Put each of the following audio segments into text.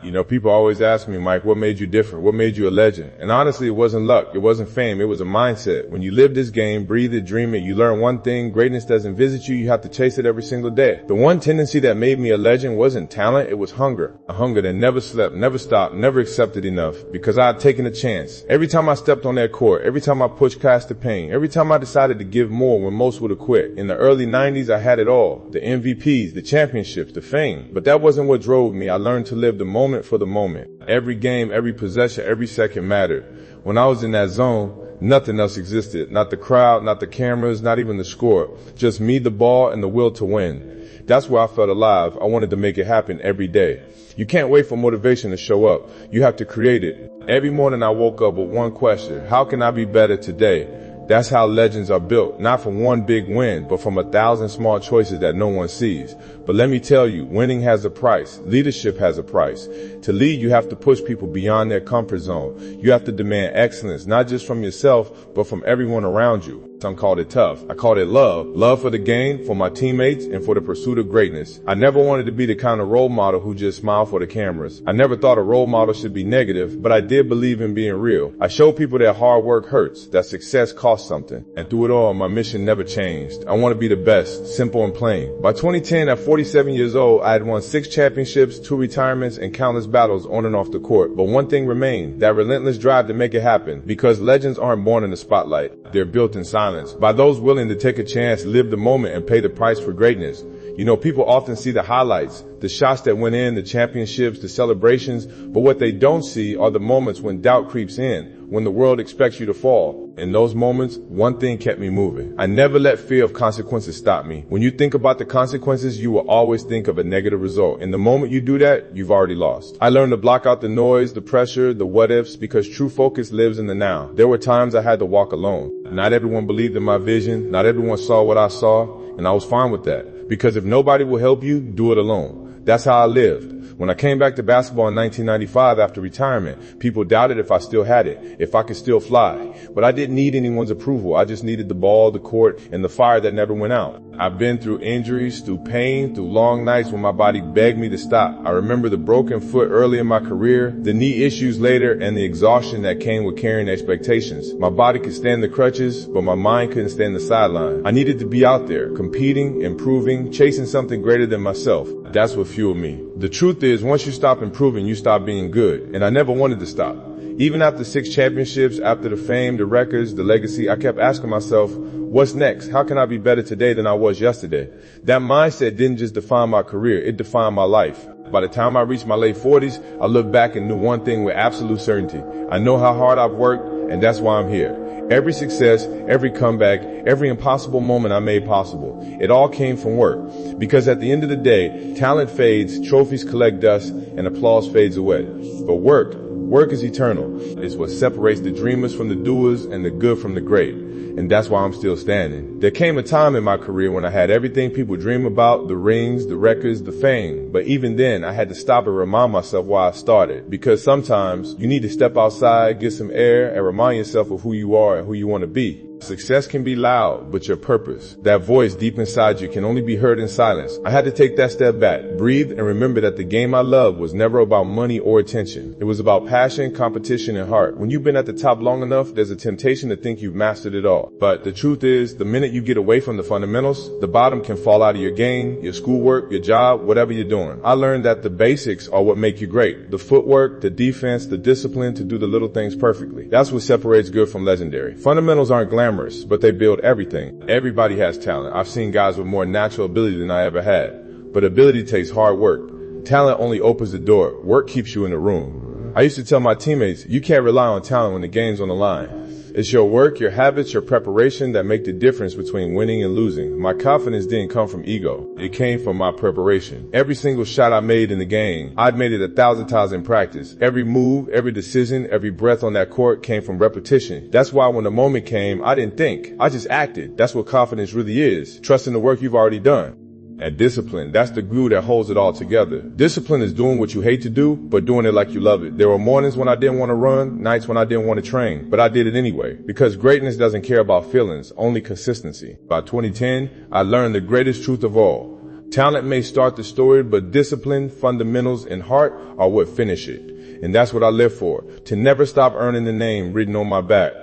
You know, people always ask me, Mike, what made you different? What made you a legend? And honestly, it wasn't luck. It wasn't fame. It was a mindset. When you live this game, breathe it, dream it, you learn one thing: greatness doesn't visit you. You have to chase it every single day. The one tendency that made me a legend wasn't talent. It was hunger. A hunger that never slept, never stopped, never accepted enough, because I had taken a chance. Every time I stepped on that court, every time I pushed past the pain, every time I decided to give more when most would have quit. In the early 90s, I had it all. The MVPs, the championships, the fame. But that wasn't what drove me. I learned to live the moment for the moment. Every game, every possession, every second mattered. When I was in that zone, nothing else existed. Not the crowd, not the cameras, not even the score. Just me, the ball, and the will to win. That's where I felt alive. I wanted to make it happen every day. You can't wait for motivation to show up. You have to create it. Every morning I woke up with one question: how can I be better today? That's how legends are built, not from one big win, but from 1,000 small choices that no one sees. But let me tell you, winning has a price. Leadership has a price. To lead, you have to push people beyond their comfort zone. You have to demand excellence, not just from yourself, but from everyone around you. Some called it tough. I called it love. Love for the game, for my teammates, and for the pursuit of greatness. I never wanted to be the kind of role model who just smiled for the cameras. I never thought a role model should be negative, but I did believe in being real. I showed people that hard work hurts, that success costs something. And through it all, my mission never changed. I want to be the best, simple and plain. By 2010, at 47 years old, I had won 6 championships, 2 retirements, and countless battles on and off the court. But one thing remained: that relentless drive to make it happen. Because legends aren't born in the spotlight. They're built in silence. By those willing to take a chance, live the moment, and pay the price for greatness. You know, people often see the highlights, the shots that went in, the championships, the celebrations, but what they don't see are the moments when doubt creeps in, when the world expects you to fall. In those moments, one thing kept me moving. I never let fear of consequences stop me. When you think about the consequences, you will always think of a negative result. And the moment you do that, you've already lost. I learned to block out the noise, the pressure, the what ifs, because true focus lives in the now. There were times I had to walk alone. Not everyone believed in my vision. Not everyone saw what I saw. And I was fine with that. Because if nobody will help you, do it alone. That's how I lived. When I came back to basketball in 1995 after retirement, people doubted if I still had it, if I could still fly. But I didn't need anyone's approval. I just needed the ball, the court, and the fire that never went out. I've been through injuries, through pain, through long nights when my body begged me to stop. I remember the broken foot early in my career, the knee issues later, and the exhaustion that came with carrying expectations. My body could stand the crutches, but my mind couldn't stand the sideline. I needed to be out there, competing, improving, chasing something greater than myself. That's what fueled me. The truth is, once you stop improving, you stop being good. And I never wanted to stop. Even after 6 championships, after the fame, the records, the legacy, I kept asking myself, what's next? How can I be better today than I was yesterday? That mindset didn't just define my career, it defined my life. By the time I reached my late 40s, I looked back and knew one thing with absolute certainty. I know how hard I've worked, and that's why I'm here. Every success, every comeback, every impossible moment I made possible, it all came from work. Because at the end of the day, talent fades, trophies collect dust, and applause fades away. But work is eternal. It's what separates the dreamers from the doers and the good from the great. And that's why I'm still standing. There came a time in my career when I had everything people dream about, the rings, the records, the fame. But even then, I had to stop and remind myself why I started. Because sometimes you need to step outside, get some air, and remind yourself of who you are and who you want to be. Success can be loud, but your purpose, that voice deep inside you, can only be heard in silence. I had to take that step back, breathe, and remember that the game I loved was never about money or attention. It was about passion, competition, and heart. When you've been at the top long enough, there's a temptation to think you've mastered it all. But the truth is, the minute you get away from the fundamentals, the bottom can fall out of your game, your schoolwork, your job, whatever you're doing. I learned that the basics are what make you great. The footwork, the defense, the discipline to do the little things perfectly. That's what separates good from legendary. Fundamentals aren't glamorous, but they build everything. Everybody has talent. I've seen guys with more natural ability than I ever had. But ability takes hard work. Talent only opens the door. Work keeps you in the room. I used to tell my teammates, you can't rely on talent when the game's on the line. It's your work, your habits, your preparation that make the difference between winning and losing. My confidence didn't come from ego. It came from my preparation. Every single shot I made in the game, I'd made it 1,000 times in practice. Every move, every decision, every breath on that court came from repetition. That's why when the moment came, I didn't think. I just acted. That's what confidence really is. Trusting the work you've already done. And discipline, that's the glue that holds it all together. Discipline is doing what you hate to do, but doing it like you love it. There were mornings when I didn't want to run, nights when I didn't want to train, but I did it anyway. Because greatness doesn't care about feelings, only consistency. By 2010, I learned the greatest truth of all. Talent may start the story, but discipline, fundamentals, and heart are what finish it. And that's what I live for, to never stop earning the name written on my back.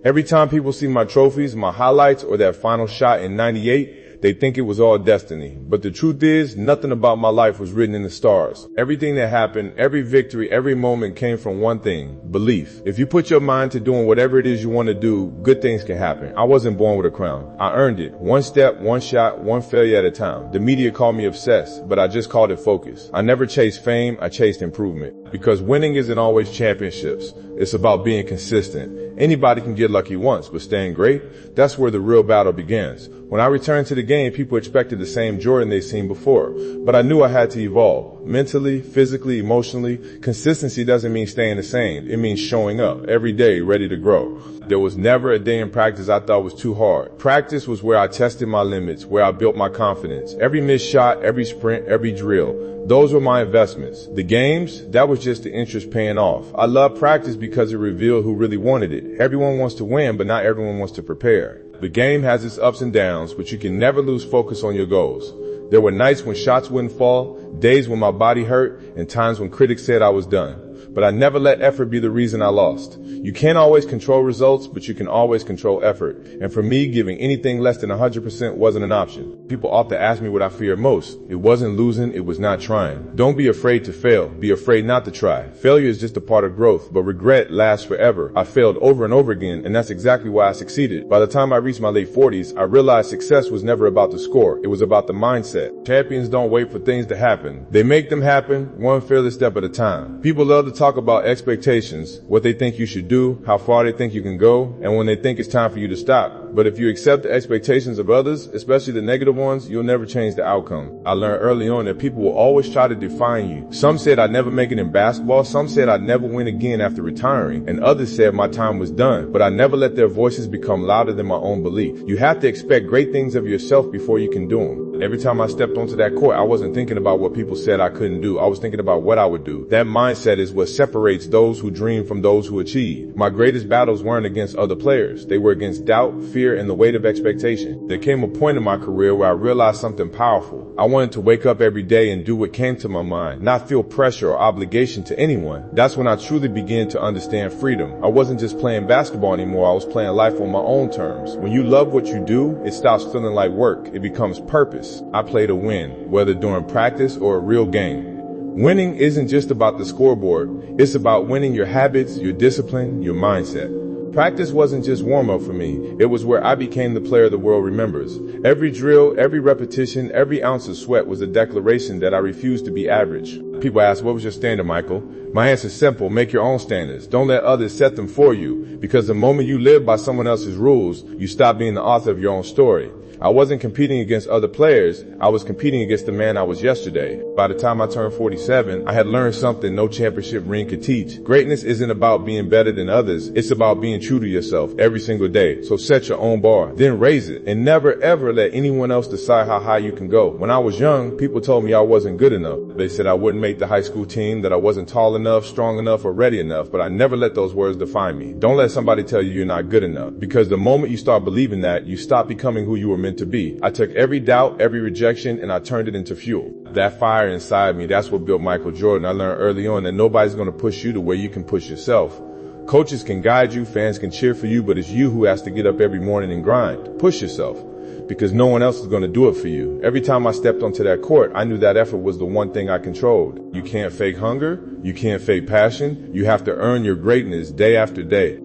Every time people see my trophies, my highlights, or that final shot in '98, they think it was all destiny. But the truth is, nothing about my life was written in the stars. Everything that happened, every victory, every moment came from one thing: belief. If you put your mind to doing whatever it is you want to do, good things can happen. I wasn't born with a crown. I earned it. One step, one shot, one failure at a time. The media called me obsessed, but I just called it focus. I never chased fame, I chased improvement. Because winning isn't always championships. It's about being consistent. Anybody can get lucky once, but staying great, that's where the real battle begins. When I returned to the game, people expected the same Jordan they'd seen before, but I knew I had to evolve. Mentally, physically, emotionally. Consistency doesn't mean staying the same. It means showing up every day, ready to grow. There was never a day in practice I thought was too hard. Practice was where I tested my limits, where I built my confidence. Every missed shot, every sprint, every drill, those were my investments. The games, that was just the interest paying off. I love practice because it revealed who really wanted it. Everyone wants to win, but not everyone wants to prepare. The game has its ups and downs, but you can never lose focus on your goals. There were nights when shots wouldn't fall, days when my body hurt, and times when critics said I was done. But I never let effort be the reason I lost. You can't always control results, but you can always control effort. And for me, giving anything less than 100% wasn't an option. People often ask me what I feared most. It wasn't losing, it was not trying. Don't be afraid to fail. Be afraid not to try. Failure is just a part of growth, but regret lasts forever. I failed over and over again, and that's exactly why I succeeded. By the time I reached my late 40s, I realized success was never about the score. It was about the mindset. Champions don't wait for things to happen. They make them happen, one fearless step at a time. People love to talk about expectations, what they think you should do, how far they think you can go, and when they think it's time for you to stop. But if you accept the expectations of others, especially the negative ones, you'll never change the outcome. I learned early on that people will always try to define you. Some said I'd never make it in basketball, some said I'd never win again after retiring, and others said my time was done. But I never let their voices become louder than my own belief. You have to expect great things of yourself before you can do them. Every time I stepped onto that court, I wasn't thinking about what people said I couldn't do. I was thinking about what I would do. That mindset is what separates those who dream from those who achieve. My greatest battles weren't against other players. They were against doubt, fear, and the weight of expectation. There came a point in my career where I realized something powerful. I wanted to wake up every day and do what came to my mind, not feel pressure or obligation to anyone. That's when I truly began to understand freedom. I wasn't just playing basketball anymore. I was playing life on my own terms. When you love what you do, it stops feeling like work. It becomes purpose. I play to win, whether during practice or a real game. Winning isn't just about the scoreboard. It's about winning your habits, your discipline, your mindset. Practice wasn't just warm-up for me. It was where I became the player the world remembers. Every drill, every repetition, every ounce of sweat was a declaration that I refused to be average. People ask, what was your standard, Michael? My answer is simple: make your own standards. Don't let others set them for you, because the moment you live by someone else's rules, you stop being the author of your own story. I wasn't competing against other players. I was competing against the man I was yesterday. By the time I turned 47, I had learned something no championship ring could teach. Greatness isn't about being better than others. It's about being true to yourself every single day. So set your own bar, then raise it, and never ever let anyone else decide how high you can go. When I was young, people told me I wasn't good enough. They said I wouldn't make the high school team, that I wasn't tall enough, strong enough, or ready enough, but I never let those words define me. Don't let somebody tell you you're not good enough, because the moment you start believing that, you stop becoming who you were meant to be. I took every doubt, every rejection, and I turned it into fuel. That fire inside me, that's what built Michael Jordan. I learned early on that nobody's going to push you to where you can push yourself. Coaches can guide you, fans can cheer for you, but it's you who has to get up every morning and grind. Push yourself, because no one else is going to do it for you. Every time I stepped onto that court, I knew that effort was the one thing I controlled. You can't fake hunger. You can't fake passion. You have to earn your greatness day after day.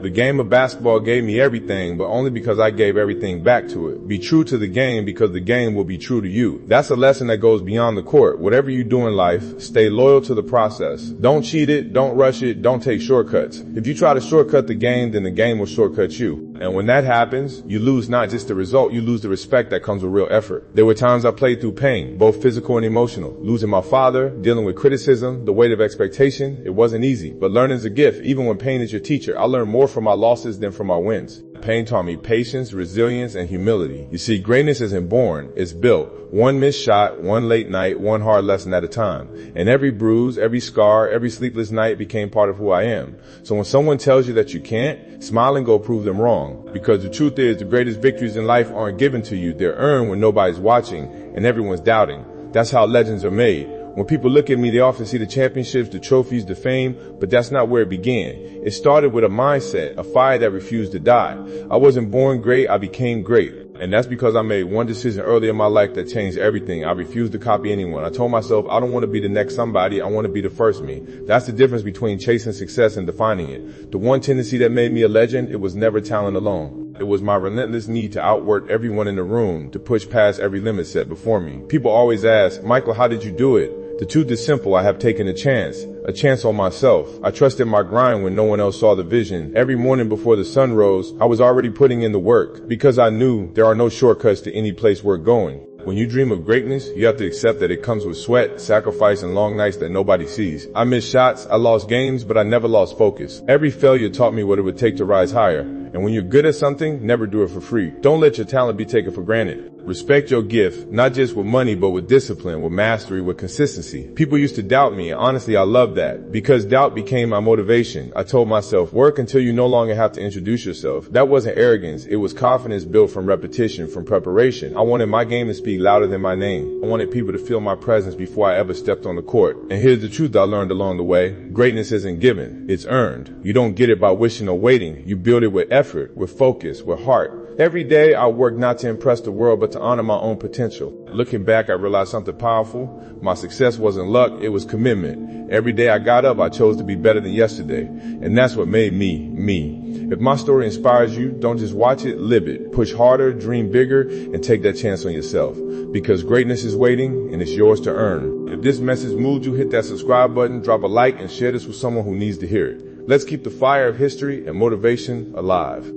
The game of basketball gave me everything, but only because I gave everything back to it. Be true to the game, because the game will be true to you. That's a lesson that goes beyond the court. Whatever you do in life, stay loyal to the process. Don't cheat it, don't rush it, don't take shortcuts. If you try to shortcut the game, then the game will shortcut you. And when that happens, you lose not just the result, you lose the respect that comes with real effort. There were times I played through pain, both physical and emotional. Losing my father, dealing with criticism, the weight of expectation. It wasn't easy, but learning's a gift. Even when pain is your teacher, I learned more from my losses than from my wins. Pain taught me patience, resilience, and humility. You see, greatness isn't born, it's built. One missed shot, one late night, one hard lesson at a time. And every bruise, every scar, every sleepless night became part of who I am. So when someone tells you that you can't, smile and go prove them wrong. Because the truth is, the greatest victories in life aren't given to you. They're earned when nobody's watching and everyone's doubting. That's how legends are made. When people look at me, they often see the championships, the trophies, the fame, but that's not where it began. It started with a mindset, a fire that refused to die. I wasn't born great, I became great. And that's because I made one decision early in my life that changed everything. I refused to copy anyone. I told myself, I don't want to be the next somebody, I want to be the first me. That's the difference between chasing success and defining it. The one tendency that made me a legend, it was never talent alone. It was my relentless need to outwork everyone in the room, to push past every limit set before me. People always ask, Michael, how did you do it? The truth is simple. I have taken a chance on myself. I trusted my grind when no one else saw the vision. Every morning before the sun rose, I was already putting in the work because I knew there are no shortcuts to any place we're going. When you dream of greatness, you have to accept that it comes with sweat, sacrifice, and long nights that nobody sees. I missed shots, I lost games, but I never lost focus. Every failure taught me what it would take to rise higher. And when you're good at something, never do it for free. Don't let your talent be taken for granted. Respect your gift, not just with money, but with discipline, with mastery, with consistency. People used to doubt me, and honestly, I love that. Because doubt became my motivation. I told myself, work until you no longer have to introduce yourself. That wasn't arrogance, it was confidence built from repetition, from preparation. I wanted my game to speak louder than my name. I wanted people to feel my presence before I ever stepped on the court. And here's the truth I learned along the way. Greatness isn't given, it's earned. You don't get it by wishing or waiting. You build it with effort, with focus, with heart. Every day I work not to impress the world, but to honor my own potential. Looking back, I realized something powerful. My success wasn't luck, it was commitment. Every day I got up, I chose to be better than yesterday. And that's what made me, me. If my story inspires you, don't just watch it, live it. Push harder, dream bigger, and take that chance on yourself. Because greatness is waiting, and it's yours to earn. If this message moved you, hit that subscribe button, drop a like, and share this with someone who needs to hear it. Let's keep the fire of history and motivation alive.